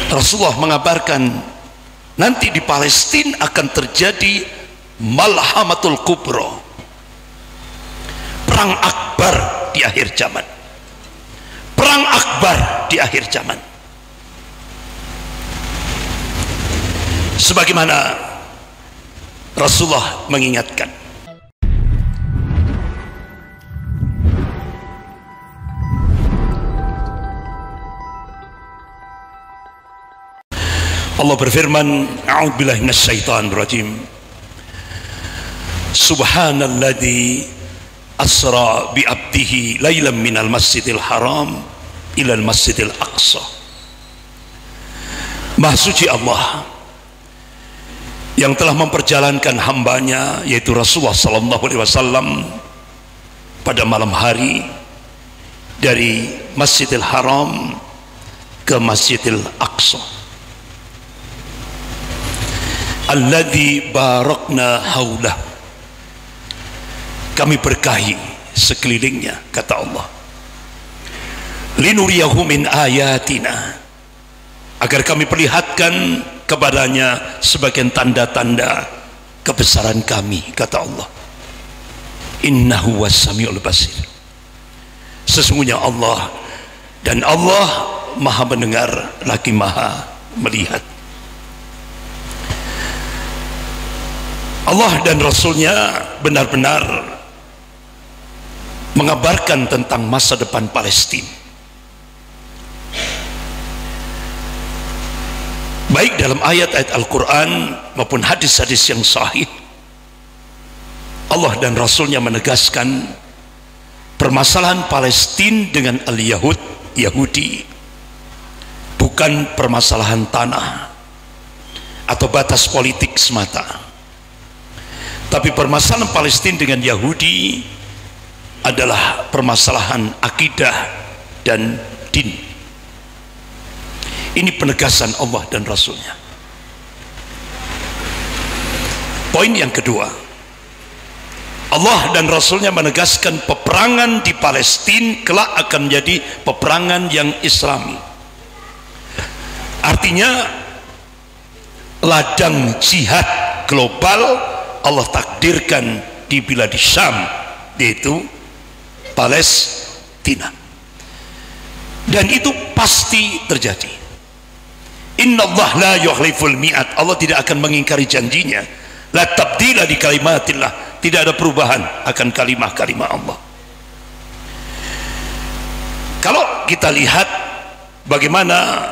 Rasulullah mengabarkan nanti di Palestina akan terjadi malhamatul kubro, perang akbar di akhir zaman. Perang akbar di akhir zaman. Sebagaimana Rasulullah mengingatkan, Allah berfirman, a'udzubillahi minasyaitonir rajim. Subhanalladzi asra bi 'abdihi lailan minal masjidil haram ilal masjidil aqsa. Maha suci Allah yang telah memperjalankan hambanya yaitu Rasulullah sallallahu alaihi wasallam pada malam hari dari Masjidil Haram ke Masjidil Aqsa. Alladzi barakna haulah, kami berkahi sekelilingnya, kata Allah. Linuriyahu min ayatina, agar kami perlihatkan kepadanya sebagian tanda-tanda kebesaran kami, kata Allah. Innahu was-sami'ul basir, sesungguhnya Allah, dan Allah maha mendengar lagi maha melihat. Allah dan Rasulnya benar-benar mengabarkan tentang masa depan Palestina, baik dalam ayat-ayat Al-Quran maupun hadis-hadis yang sahih. Allah dan Rasulnya menegaskan permasalahan Palestina dengan Yahudi bukan permasalahan tanah atau batas politik semata, tapi permasalahan Palestina dengan Yahudi adalah permasalahan akidah dan din. Ini penegasan Allah dan Rasulnya. Poin yang kedua, Allah dan Rasulnya menegaskan peperangan di Palestina kelak akan menjadi peperangan yang Islami. Artinya ladang jihad global Allah takdirkan di Bilad Syam, yaitu Palestina, dan itu pasti terjadi. Innallaha la yukhliful mi'ad, Allah tidak akan mengingkari janjinya. La tabdila di kalimatillah, tidak ada perubahan akan kalimah-kalimah Allah. Kalau kita lihat bagaimana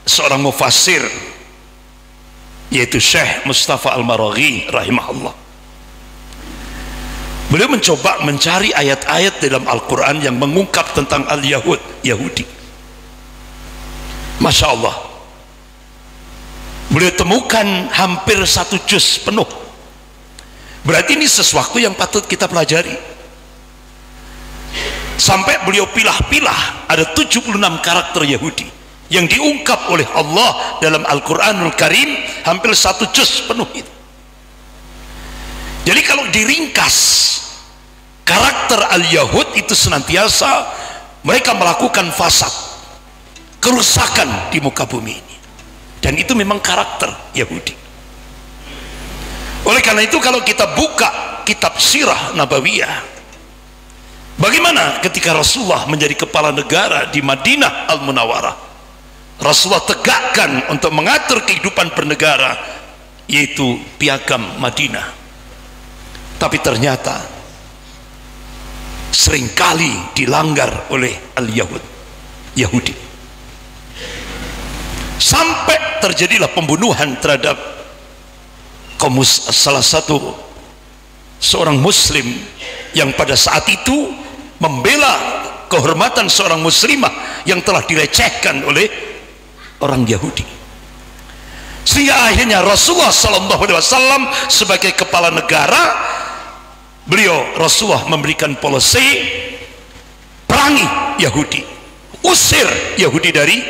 seorang mufassir yaitu Syekh Mustafa Al-Maraghi rahimahullah, beliau mencoba mencari ayat-ayat dalam Al-Quran yang mengungkap tentang Yahudi. Masya Allah, beliau temukan hampir 1 juz penuh. Berarti ini sesuatu yang patut kita pelajari. Sampai beliau pilah-pilah ada 76 karakter Yahudi yang diungkap oleh Allah dalam Al-Quranul Karim, hampir 1 juz penuh itu. Jadi kalau diringkas, karakter al-Yahud itu senantiasa mereka melakukan fasad, kerusakan di muka bumi ini, dan itu memang karakter Yahudi. Oleh karena itu kalau kita buka kitab sirah nabawiyah, bagaimana ketika Rasulullah menjadi kepala negara di Madinah Al-Munawwarah, Rasulullah tegakkan untuk mengatur kehidupan bernegara, yaitu piagam Madinah. Tapi ternyata seringkali dilanggar oleh Yahudi, sampai terjadilah pembunuhan terhadap salah satu seorang muslim yang pada saat itu membela kehormatan seorang muslimah yang telah dilecehkan oleh orang Yahudi. Sehingga akhirnya Rasulullah SAW sebagai kepala negara, Rasulullah memberikan polisi perangi Yahudi, usir Yahudi dari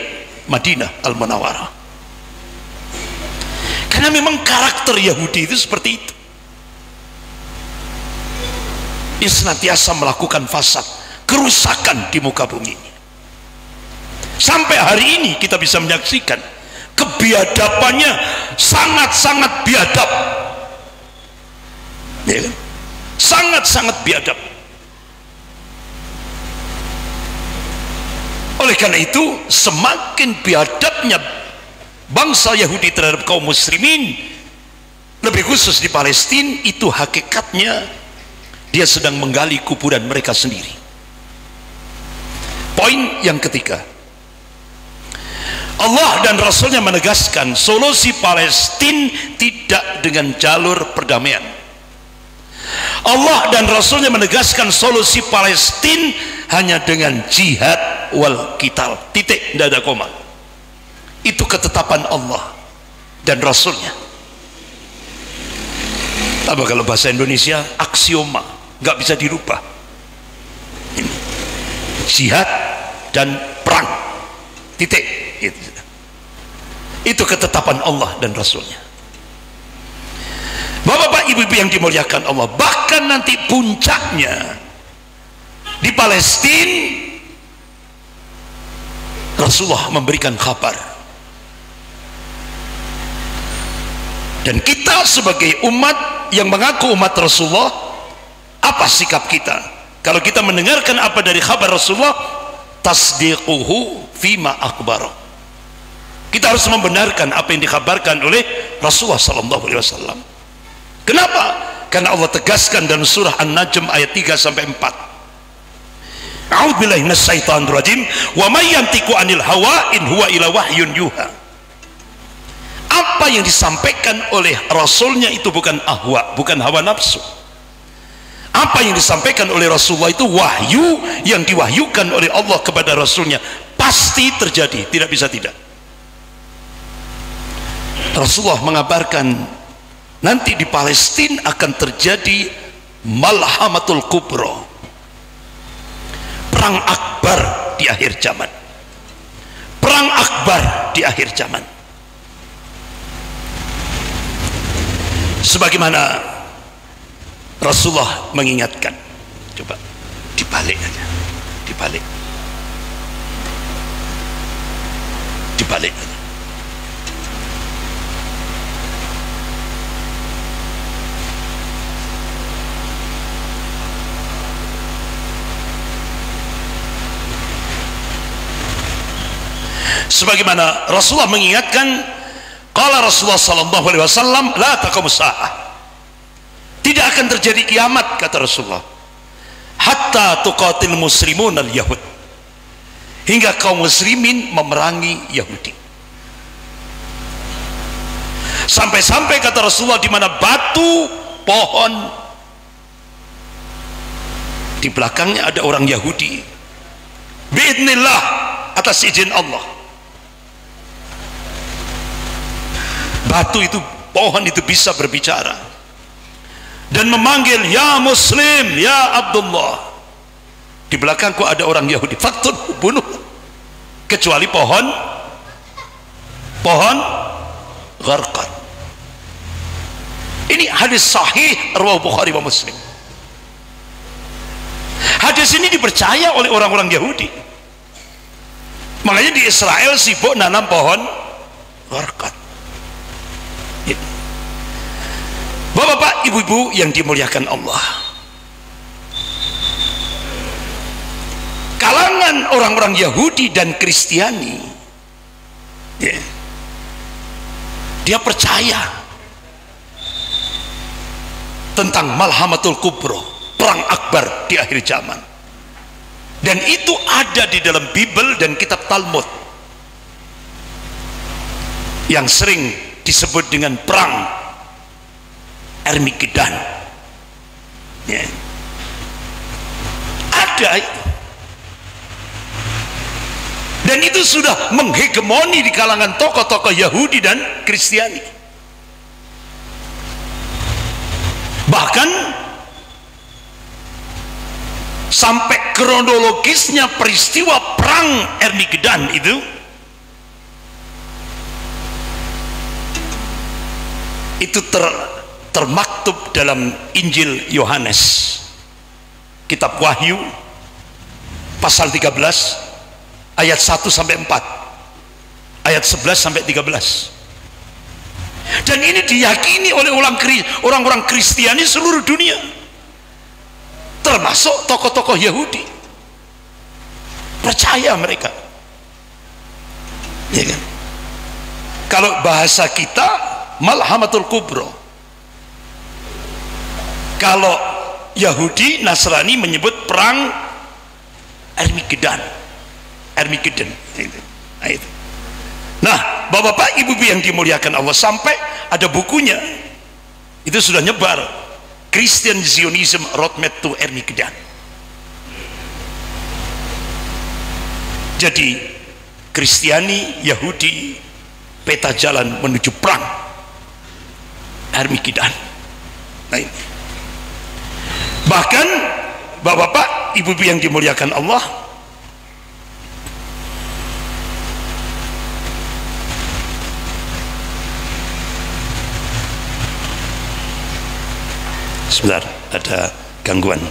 Madinah Al-Munawwarah, karena memang karakter Yahudi itu seperti itu. Dia senantiasa melakukan fasad, kerusakan di muka bumi ini. Sampai hari ini kita bisa menyaksikan kebiadabannya sangat-sangat biadab, ya kan? Sangat-sangat biadab. Oleh karena itu, semakin biadabnya bangsa Yahudi terhadap kaum muslimin, lebih khusus di Palestina, itu hakikatnya dia sedang menggali kuburan mereka sendiri. Poin yang ketiga, Allah dan Rasulnya menegaskan solusi Palestina tidak dengan jalur perdamaian. Allah dan Rasulnya menegaskan solusi Palestina hanya dengan jihad wal qital, titik, tidak ada koma. Itu ketetapan Allah dan Rasulnya. Apa kalau bahasa Indonesia, aksioma, nggak bisa dirubah. Jihad dan perang, titik. Itu ketetapan Allah dan Rasulnya. Bapak-bapak, ibu-ibu yang dimuliakan Allah, bahkan nanti puncaknya di Palestina, Rasulullah memberikan kabar, dan kita sebagai umat yang mengaku umat Rasulullah, apa sikap kita kalau kita mendengarkan apa dari kabar Rasulullah? Tasdiquhu fima akhbara. Kita harus membenarkan apa yang dikabarkan oleh Rasulullah sallallahu alaihi wasallam. Kenapa? Karena Allah tegaskan dalam surah An-Najm ayat 3 sampai 4. A'udzubillahi minasyaitonir rajim. Wa may yantiqu 'anil hawa in huwa illa wahyun yuha. Apa yang disampaikan oleh Rasulnya itu bukan ahwa, bukan hawa nafsu. Apa yang disampaikan oleh Rasulullah itu wahyu yang diwahyukan oleh Allah kepada Rasulnya, pasti terjadi, tidak bisa tidak. Rasulullah mengabarkan nanti di Palestina akan terjadi malhamatul kubro, perang akbar di akhir zaman. Perang akbar di akhir zaman. Sebagaimana Rasulullah mengingatkan, coba dibalik aja, dibalik aja. Sebagaimana Rasulullah mengingatkan, qala Rasulullah sallallahu alaihi wasallam, la taqumus saah, tidak akan terjadi kiamat, kata Rasulullah, hatta tuqatil muslimun al yahud, hingga kaum muslimin memerangi Yahudi. Sampai-sampai kata Rasulullah, di mana batu, pohon, di belakangnya ada orang Yahudi, biidznillah, atas izin Allah. Batu itu, pohon itu bisa berbicara dan memanggil, ya Muslim, ya Abdullah. Di belakangku ada orang Yahudi, faktun, bunuh. Kecuali pohon gharqad. Ini hadis sahih riwayat Bukhari wa Muslim. Hadis ini dipercaya oleh orang-orang Yahudi. Makanya di Israel sibuk nanam pohon gharqad. Bapak-bapak, ibu-ibu yang dimuliakan Allah, kalangan orang-orang Yahudi dan Kristiani, dia percaya tentang malhamatul kubro, perang akbar di akhir zaman, dan itu ada di dalam Bible dan kitab Talmud yang sering disebut dengan perang Armageddon. Ada itu, dan itu sudah menghegemoni di kalangan tokoh-tokoh Yahudi dan Kristiani. Bahkan sampai kronologisnya peristiwa perang Armageddon itu termaktub dalam Injil Yohanes, kitab Wahyu pasal 13 ayat 1 sampai 4, ayat 11 sampai 13. Dan ini diyakini oleh orang-orang Kristiani seluruh dunia, termasuk tokoh-tokoh Yahudi. Percaya mereka, ya kan? Kalau bahasa kita Malhamatul Kubro. Kalau Yahudi Nasrani menyebut perang Armageddon. Nah, itu. Nah, bapak-bapak, ibu-ibu yang dimuliakan Allah, sampai ada bukunya itu sudah nyebar, Christian Zionism Roadmap to Armageddon. Jadi Kristiani, Yahudi, peta jalan menuju perang Armageddon. Nah, ini. Bahkan bapak-bapak, ibu-ibu yang dimuliakan Allah, sebentar, ada gangguan.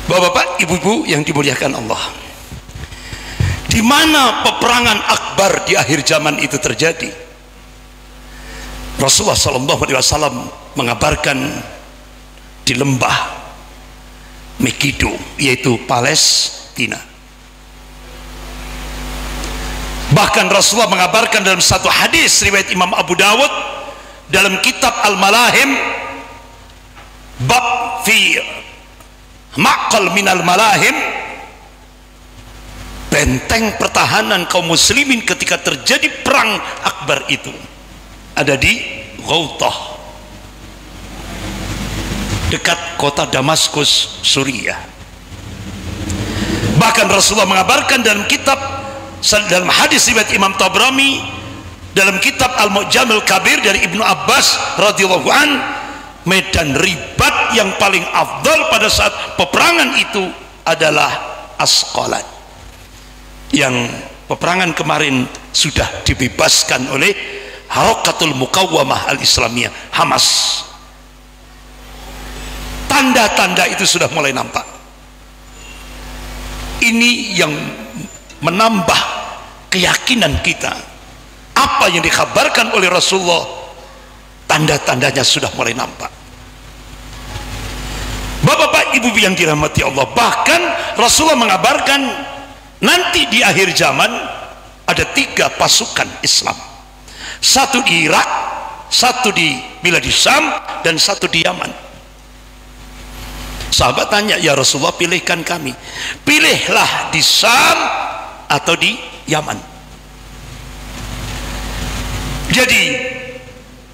Bapak-bapak, ibu-ibu yang dimuliakan Allah, di mana peperangan akbar di akhir zaman itu terjadi? Rasulullah SAW mengabarkan di lembah Megiddo, yaitu Palestina. Bahkan Rasulullah mengabarkan dalam satu hadis riwayat Imam Abu Dawud dalam kitab Al-Malahim, bab fi maqal minal malahim, benteng pertahanan kaum muslimin ketika terjadi perang akbar itu ada di Ghautah, dekat kota Damaskus, Suriah. Bahkan Rasulullah mengabarkan dalam hadis riwayat Imam Tabrani dalam kitab Al-Mu'jamil Kabir dari Ibnu Abbas radhiyallahu an, medan ribat yang paling afdal pada saat peperangan itu adalah Asqalan, yang peperangan kemarin sudah dibebaskan oleh Harakatul Muqawwamah Al-Islamiyah, Hamas. Tanda-tanda itu sudah mulai nampak. Ini yang menambah keyakinan kita, apa yang dikabarkan oleh Rasulullah, tanda-tandanya sudah mulai nampak. Bapak-bapak, ibu-ibu yang dirahmati Allah, bahkan Rasulullah mengabarkan nanti di akhir zaman ada 3 pasukan Islam, satu di Irak, satu di Bilad Syam, dan satu di Yaman. Sahabat tanya, ya Rasulullah, pilihkan kami, pilihlah di Syam atau di Yaman. Jadi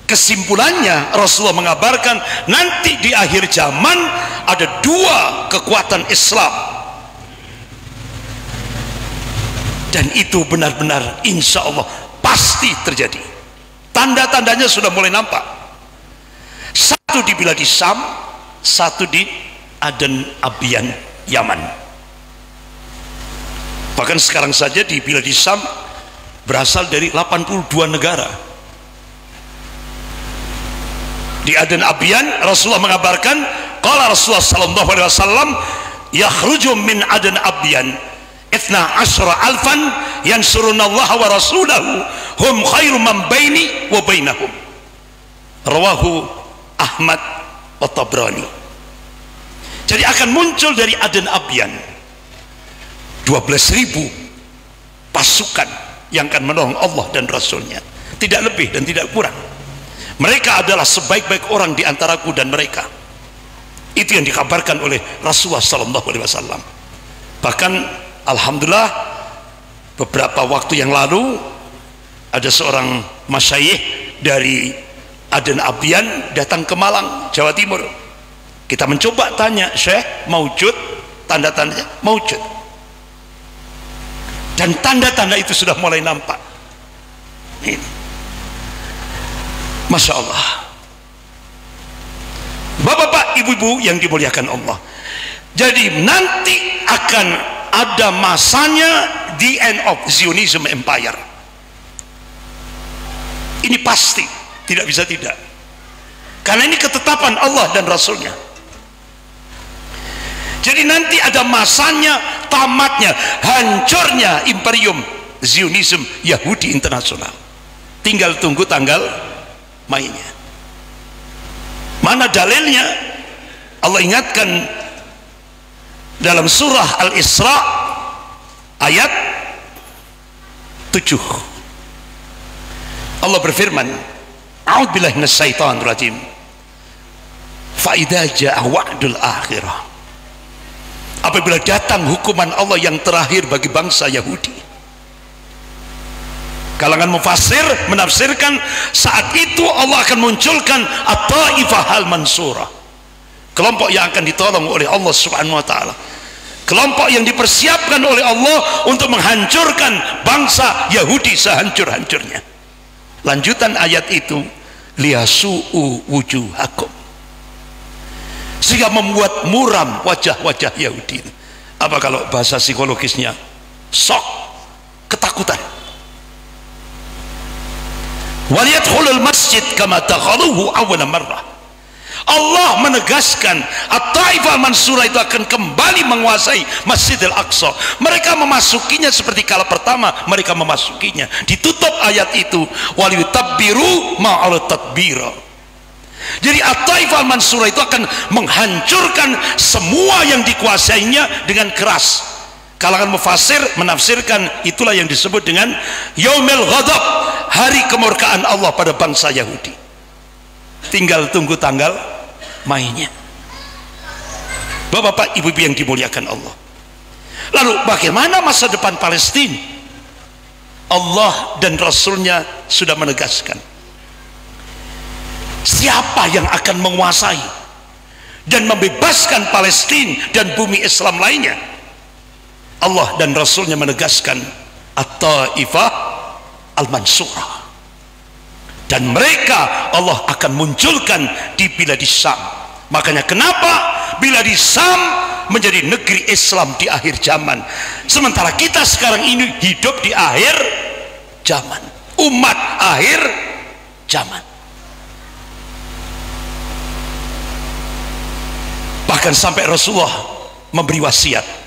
kesimpulannya Rasulullah mengabarkan nanti di akhir zaman ada 2 kekuatan Islam, dan itu benar-benar insya Allah pasti terjadi. Tanda-tandanya sudah mulai nampak. Satu di Bilad Syam, satu di Aden Abyan, Yaman. Bahkan sekarang saja di Bilad Syam berasal dari 82 negara. Di Aden Abyan Rasulullah mengabarkan, qala Rasulullah sallallahu alaihi wasallam, yakhruju min Aden Abyan 12,000 yansurunallaha wa rasulahu hum khairu man baini wa bainahum. Rawahu Ahmad wa Tabrani. Jadi akan muncul dari Aden Abyan 12.000 pasukan yang akan menolong Allah dan Rasulnya, tidak lebih dan tidak kurang. Mereka adalah sebaik-baik orang di antaraku dan mereka. Itu yang dikabarkan oleh Rasulullah SAW. Bahkan alhamdulillah beberapa waktu yang lalu ada seorang masyayikh dari Aden Abyan datang ke Malang, Jawa Timur. Kita mencoba tanya, Syekh, maujud? Tanda-tandanya maujud. Dan tanda-tanda itu sudah mulai nampak. Ini. Masya Allah. Bapak-bapak, ibu-ibu yang dimuliakan Allah. Jadi nanti akan ada masanya the end of Zionism Empire. Ini pasti, tidak bisa tidak. Karena ini ketetapan Allah dan Rasulnya. Jadi nanti ada masanya, tamatnya, hancurnya imperium Zionism Yahudi internasional. Tinggal tunggu tanggal mainnya. Mana dalilnya? Allah ingatkan dalam surah Al-Isra ayat 7. Allah berfirman, a'udzubillahi minasyaitonir rajim. Fa idza jaa wa'dul akhirah. Apabila datang hukuman Allah yang terakhir bagi bangsa Yahudi. Kalangan mufassir menafsirkan saat itu Allah akan munculkan at-taifah al-mansurah, kelompok yang akan ditolong oleh Allah Subhanahu wa taala, kelompok yang dipersiapkan oleh Allah untuk menghancurkan bangsa Yahudi sehancur-hancurnya. Lanjutan ayat itu, liyasu'u wujuhakum, sehingga membuat muram wajah-wajah Yahudi. Apa kalau bahasa psikologisnya? Shock, ketakutan. Waliyadkhulul masjid kama dakhaluhu awwala marrah. Allah menegaskan at-taifah mansurah itu akan kembali menguasai Masjidil Aqsa. Mereka memasukinya seperti kala pertama mereka memasukinya. Ditutup ayat itu, waliyutabbiru ma'al tadbira. Jadi at-taifah mansurah itu akan menghancurkan semua yang dikuasainya dengan keras. Kalangan mufassir menafsirkan itulah yang disebut dengan Yaumil Ghadab, hari kemurkaan Allah pada bangsa Yahudi. Tinggal tunggu tanggal mainnya. Bapak-bapak, ibu-ibu yang dimuliakan Allah. Lalu bagaimana masa depan Palestina? Allah dan Rasulnya sudah menegaskan siapa yang akan menguasai dan membebaskan Palestina dan bumi Islam lainnya. Allah dan Rasulnya menegaskan at-taifah al-mansurah, dan mereka Allah akan munculkan di Biladis Syam. Makanya kenapa Biladis Syam menjadi negeri Islam di akhir zaman, sementara kita sekarang ini hidup di akhir zaman, umat akhir zaman. Bahkan sampai Rasulullah memberi wasiat.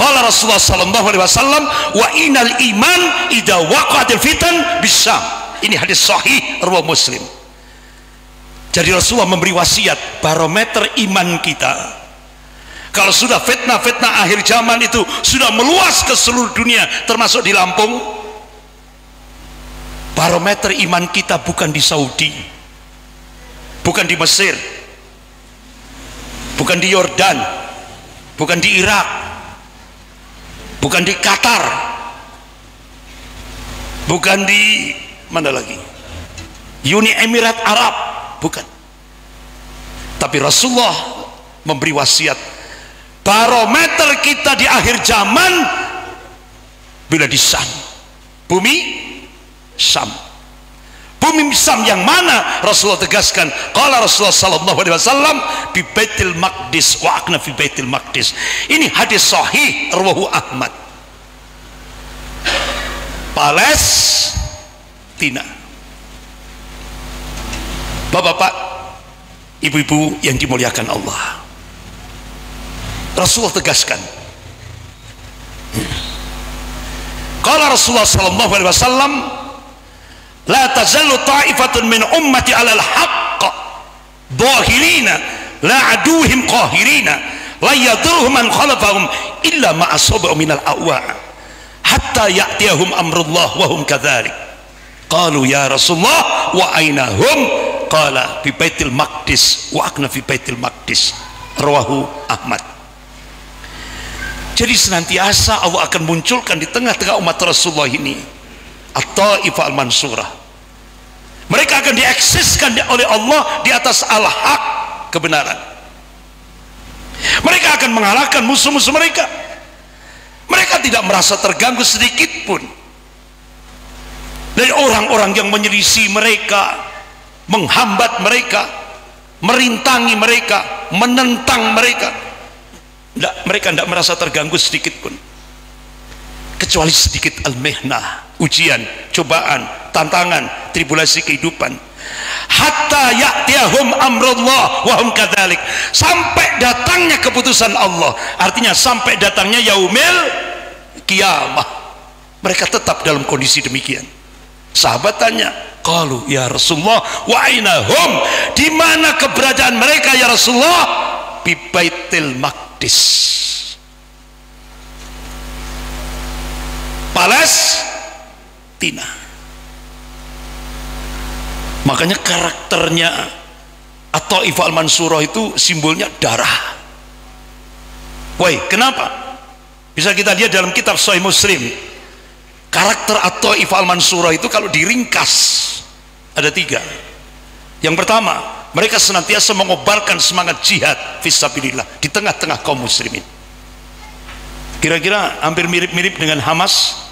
Qala Rasulullah sallallahu alaihi wasallam, wa inal iman idza waqa'atil fitan bisyam. Ini hadis sahih riwayat Muslim. Jadi Rasulullah memberi wasiat, barometer iman kita kalau sudah fitnah-fitnah akhir zaman itu sudah meluas ke seluruh dunia termasuk di Lampung, barometer iman kita bukan di Saudi, bukan di Mesir, bukan di Yordan, bukan di Irak, bukan di Qatar, bukan di mana lagi, Uni Emirat Arab, bukan. Tapi Rasulullah memberi wasiat, barometer kita di akhir zaman bila di Syam, bumi Syam. Bumi Syam yang mana? Rasulullah tegaskan, qala Rasulullah sallallahu alaihi wasallam bi Baitul Maqdis wa aqna fi Baitul Maqdis. Ini hadis sahih rawahu Ahmad. Palestina. Bapak-bapak, ibu-ibu yang dimuliakan Allah, Rasulullah tegaskan, qala Rasulullah sallallahu alaihi wasallam, la tazallu ta'ifatun min ummati 'alal haqq dhahirina la aduhim qahirina la yadurhum man khalafahum illa ma asabu minal awa hatta ya'tiyahum amrullah wa hum kadzalik. Qalu ya Rasulullah wa aina hum? Qala fi baitil maqdis wa akna fi baitil maqdis. Rawahu Ahmad. Jadi senantiasa Allah akan munculkan di tengah-tengah umat Rasulullah ini at-Taifah al-Mansurah. Mereka akan dieksiskan oleh Allah di atas al-haq, kebenaran. Mereka akan mengalahkan musuh-musuh mereka. Mereka tidak merasa terganggu sedikit pun dari orang-orang yang menyelisih mereka, menghambat mereka, merintangi mereka, menentang mereka. Mereka tidak merasa terganggu sedikit pun, kecuali sedikit al-mihnah, ujian, cobaan, tantangan, tribulasi kehidupan. Hatta ya'tiyahum amrullah wa hum kadzalik, sampai datangnya keputusan Allah, artinya sampai datangnya yaumil kiamah, mereka tetap dalam kondisi demikian. Sahabat tanya, qalu ya Rasulullah wa aina hum? Di mana keberadaan mereka ya Rasulullah? Bi Baitil Maqdis, Palestina. Makanya karakternya At-Taifah al-Mansurah itu simbolnya darah. Woi, kenapa? Bisa kita lihat dalam kitab Sahih Muslim. Karakter At-Taifah al-Mansurah itu kalau diringkas ada 3. Yang pertama, mereka senantiasa mengobarkan semangat jihad fisabilillah di tengah-tengah kaum muslimin. Kira-kira hampir mirip-mirip dengan Hamas.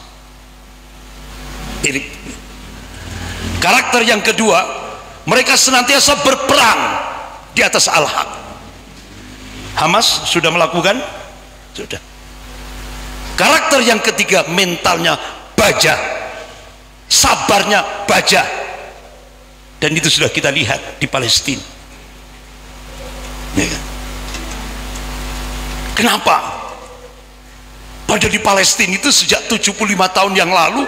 Mirip. Karakter yang kedua, mereka senantiasa berperang di atas al-haq. Hamas sudah melakukan? Sudah. Karakter yang ketiga, mentalnya baja, sabarnya baja, dan itu sudah kita lihat di Palestina. Ya. Kenapa? Pada di Palestina itu sejak 75 tahun yang lalu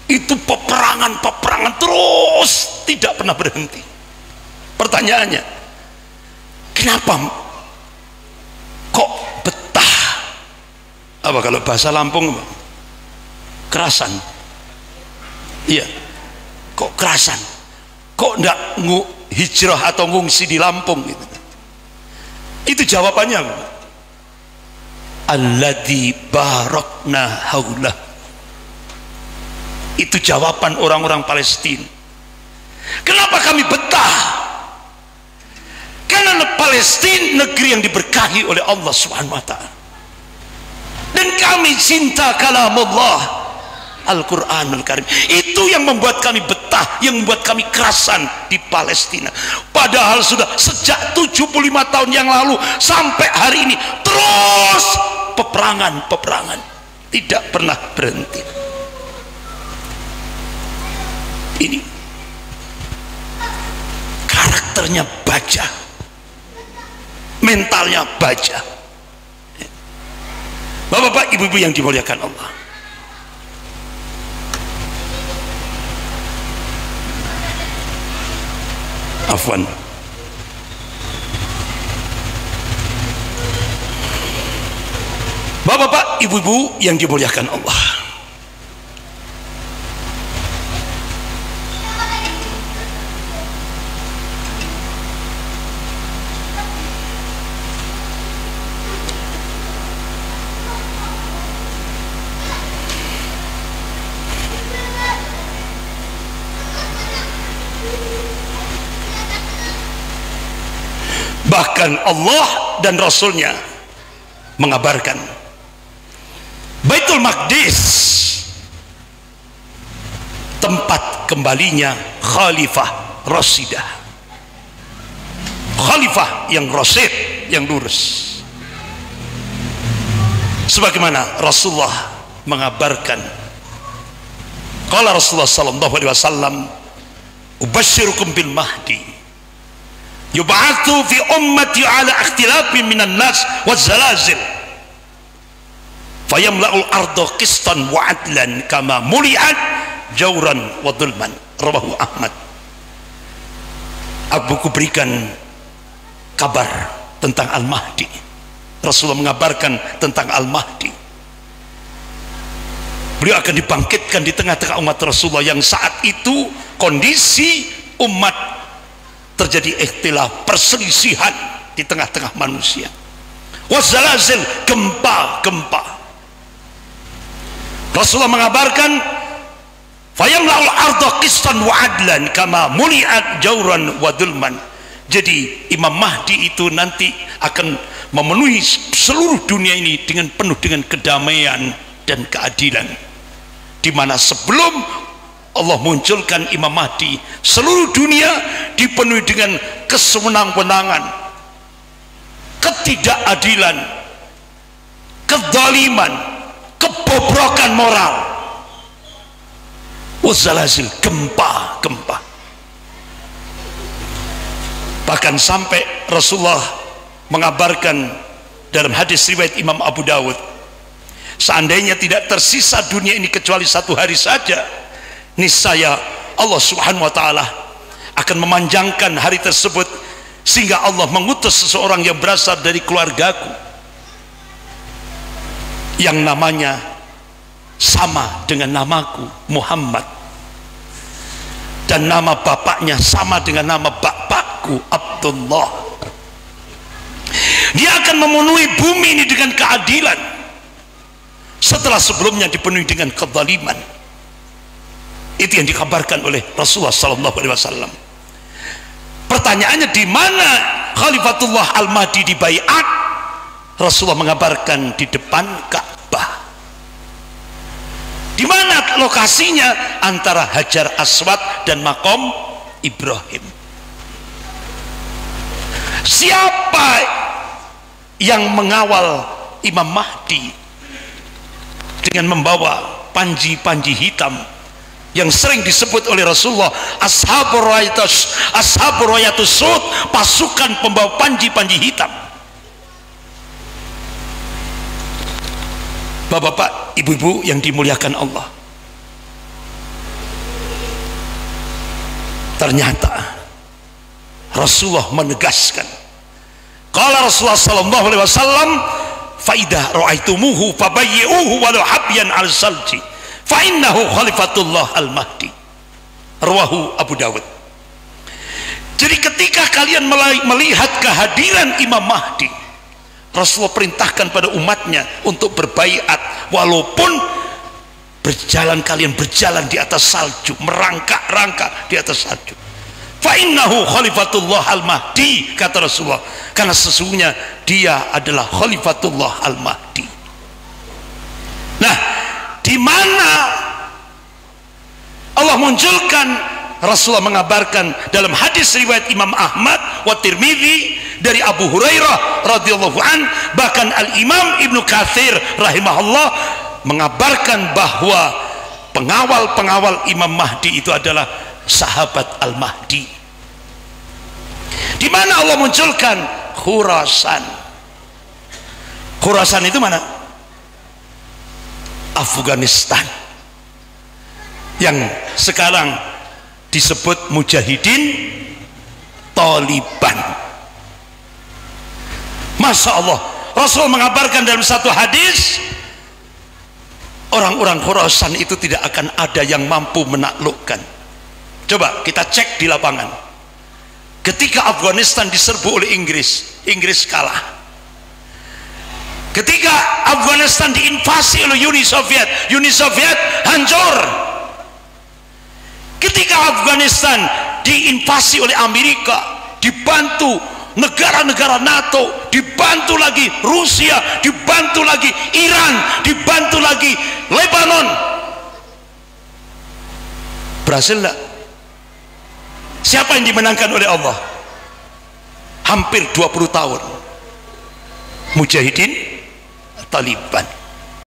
itu peperangan terus, tidak pernah berhenti. Pertanyaannya, kenapa kok betah? Apa kalau bahasa Lampung? Kerasan. Iya, kok kerasan? Kok ndak hijrah atau ngungsi di Lampung gitu? Itu jawabannya, alladzi barakna haulah. Itu jawaban orang-orang Palestina. Kenapa kami betah? Karena Palestina negeri yang diberkahi oleh Allah Subhanahu wa ta'ala, dan kami cinta kalamullah Al-Quranul Karim. Itu yang membuat kami betah, yang membuat kami kerasan di Palestina. Padahal sudah sejak 75 tahun yang lalu sampai hari ini terus peperangan tidak pernah berhenti. Ini karakternya baja, mentalnya baja. Bapak-bapak, ibu-ibu yang dimuliakan Allah, afwan, bapak-bapak, ibu-ibu yang dimuliakan Allah, bahkan Allah dan Rasulnya mengabarkan Baitul Maqdis tempat kembalinya Khalifah Rasidah, Khalifah yang rasid, yang lurus, sebagaimana Rasulullah mengabarkan. Qala Rasulullah sallallahu alaihi wasallam, ubasyirukum bil mahdi yub'atsu fi ummati ala ikhtilafin minan nas waz zalazil fayamla'ul arda qistan wa adlan kama muli'at jauran wa dhulman. Rawahu Ahmad. Aku berikan kabar tentang Al-Mahdi. Rasulullah mengabarkan tentang Al-Mahdi. Beliau akan dibangkitkan di tengah-tengah umat Rasulullah yang saat itu kondisi umat terjadi ikhtilaf, perselisihan di tengah-tengah manusia. Wazalazil, gempa-gempa. Rasulullah mengabarkan fayamla'ul arda qistan wa adlan kama muli'at jauran wa dhulman. Jadi Imam Mahdi itu nanti akan memenuhi seluruh dunia ini dengan penuh dengan kedamaian dan keadilan, di mana sebelum Allah munculkan Imam Mahdi, seluruh dunia dipenuhi dengan kesewenang-wenangan, ketidakadilan, kezaliman, kebobrokan moral, wazalazil, gempa-gempa. Bahkan sampai Rasulullah mengabarkan dalam hadis riwayat Imam Abu Dawud, seandainya tidak tersisa dunia ini kecuali satu hari saja, niscaya Allah Subhanahu wa taala akan memanjangkan hari tersebut sehingga Allah mengutus seseorang yang berasal dari keluargaku yang namanya sama dengan namaku, Muhammad, dan nama bapaknya sama dengan nama bapakku, Abdullah. Dia akan memenuhi bumi ini dengan keadilan setelah sebelumnya dipenuhi dengan kezaliman. Itu yang dikabarkan oleh Rasulullah sallallahu alaihi wasallam. Pertanyaannya, di mana Khalifatullah Al-Mahdi dibaiat? Rasulullah mengabarkan di depan Ka'bah. Di mana lokasinya? Antara Hajar Aswad dan Maqam Ibrahim. Siapa yang mengawal Imam Mahdi dengan membawa panji-panji hitam yang sering disebut oleh Rasulullah ashabur rayatus sud, pasukan pembawa panji-panji hitam? Bapak-bapak, ibu-ibu yang dimuliakan Allah, ternyata Rasulullah menegaskan, qala Rasulullah sallallahu alaihi wasallam, fa idza ra'aitumuhu fabayyi'uhu walau habyan al-salji fa innahu khalifatullah al-Mahdi. Rawahu Abu Dawud. Jadi ketika kalian melihat kehadiran Imam Mahdi, Rasulullah perintahkan pada umatnya untuk berbaiat, walaupun kalian berjalan di atas salju, merangkak-rangkak di atas salju. Fa innahu khalifatullah al-Mahdi, kata Rasulullah, karena sesungguhnya dia adalah khalifatullah al-Mahdi. Nah, di mana Allah munculkan? Rasulullah mengabarkan dalam hadis riwayat Imam Ahmad wa Tirmidzi dari Abu Hurairah radhiyallahu an, bahkan Al-Imam Ibnu Katsir rahimahullah mengabarkan bahwa pengawal-pengawal Imam Mahdi itu adalah sahabat Al-Mahdi. Di mana Allah munculkan? Khurasan. Khurasan itu mana? Afghanistan, yang sekarang disebut Mujahidin Taliban. Masya Allah, Rasul mengabarkan dalam satu hadis, orang-orang Khurasan itu tidak akan ada yang mampu menaklukkan. Coba kita cek di lapangan, ketika Afghanistan diserbu oleh Inggris, Inggris kalah. Ketika Afghanistan diinvasi oleh Uni Soviet hancur. Ketika Afghanistan diinvasi oleh Amerika, dibantu negara-negara NATO, dibantu lagi Rusia, dibantu lagi Iran, dibantu lagi Lebanon, berhasil enggak? Siapa yang dimenangkan oleh Allah? Hampir 20 tahun Mujahidin Taliban.